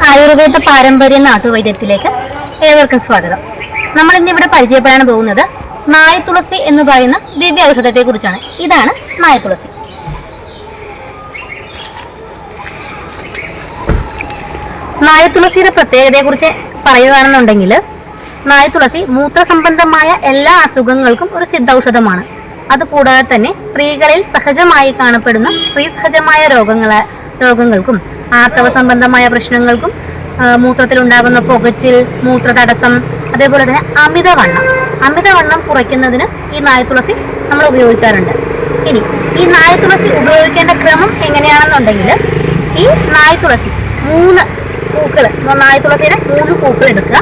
ആയുർവേദ പാരമ്പര്യ നാട്ടുവൈദ്യത്തിലേക്ക് ഏവർക്കും സ്വാഗതം. നമ്മൾ ഇന്ന് ഇവിടെ പരിചയപ്പെടാൻ പോകുന്നത് നായത്തുളസി എന്ന് പറയുന്ന ദിവ്യ ഔഷധത്തെ കുറിച്ചാണ്. ഇതാണ് നായത്തുളസി. നായത്തുളസിയുടെ പ്രത്യേകതയെ കുറിച്ച് പറയുകയാണെന്നുണ്ടെങ്കിൽ, നായത്തുളസി മൂത്രസംബന്ധമായ എല്ലാ അസുഖങ്ങൾക്കും ഒരു സിദ്ധൌഷധമാണ്. അതുകൂടാതെ തന്നെ സ്ത്രീകളിൽ സഹജമായി കാണപ്പെടുന്ന സ്ത്രീസഹജമായ രോഗങ്ങൾക്കും ആർത്തവ സംബന്ധമായ പ്രശ്നങ്ങൾക്കും മൂത്രത്തിലുണ്ടാകുന്ന പുകച്ചിൽ, മൂത്രതടസ്സം, അതേപോലെ തന്നെ അമിതവണ്ണം കുറയ്ക്കുന്നതിന് ഈ നായത്തുളസി നമ്മൾ ഉപയോഗിക്കാറുണ്ട്. ഇനി ഈ നായത്തുളസി ഉപയോഗിക്കേണ്ട ക്രമം എങ്ങനെയാണെന്നുണ്ടെങ്കിൽ, ഈ നായത്തുളസി നായത്തുളസിയുടെ 3 പൂക്കൾ എടുക്കുക.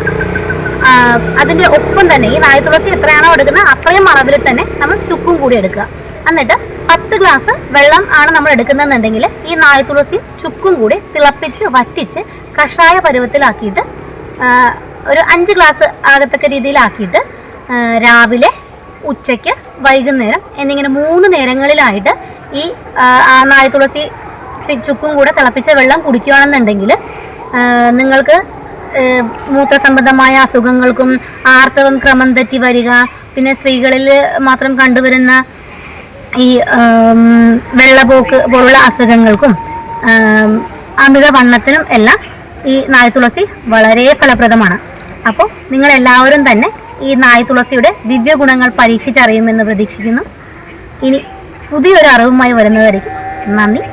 അതിൻ്റെ ഒപ്പം തന്നെ ഈ നായത്തുളസി എത്രയാണോ എടുക്കുന്നത് അത്രയും അളവിൽ തന്നെ നമ്മൾ ചുക്കും കൂടി എടുക്കുക. എന്നിട്ട് 10 ഗ്ലാസ് വെള്ളം ആണ് നമ്മൾ എടുക്കുന്നതെന്നുണ്ടെങ്കിൽ ഈ നായത്തുളസി ചുക്കും കൂടി തിളപ്പിച്ച് വറ്റിച്ച് കഷായ പരുവത്തിലാക്കിയിട്ട് ഒരു 5 ഗ്ലാസ് ആകത്തക്ക രീതിയിലാക്കിയിട്ട് രാവിലെ, ഉച്ചയ്ക്ക്, വൈകുന്നേരം എന്നിങ്ങനെ 3 നേരങ്ങളിലായിട്ട് ഈ നായത്തുളസി ചുക്കും കൂടെ തിളപ്പിച്ച വെള്ളം കുടിക്കുകയാണെന്നുണ്ടെങ്കിൽ നിങ്ങൾക്ക് മൂത്രസംബന്ധമായ അസുഖങ്ങൾക്കും ആർത്തവം ക്രമം തെറ്റി വരിക, പിന്നെ സ്ത്രീകളിൽ മാത്രം കണ്ടുവരുന്ന ഈ വെള്ളപ്പോക്ക് പോലുള്ള അസുഖങ്ങൾക്കും അമിതവണ്ണത്തിനും എല്ലാം ഈ നായത്തുളസി വളരെ ഫലപ്രദമാണ്. അപ്പോൾ നിങ്ങളെല്ലാവരും തന്നെ ഈ നായത്തുളസിയുടെ ദിവ്യ ഗുണങ്ങൾ പരീക്ഷിച്ചറിയുമെന്ന് പ്രതീക്ഷിക്കുന്നു. ഇനി പുതിയൊരു അറിവുമായി വരുന്നതായിരിക്കും. നന്ദി.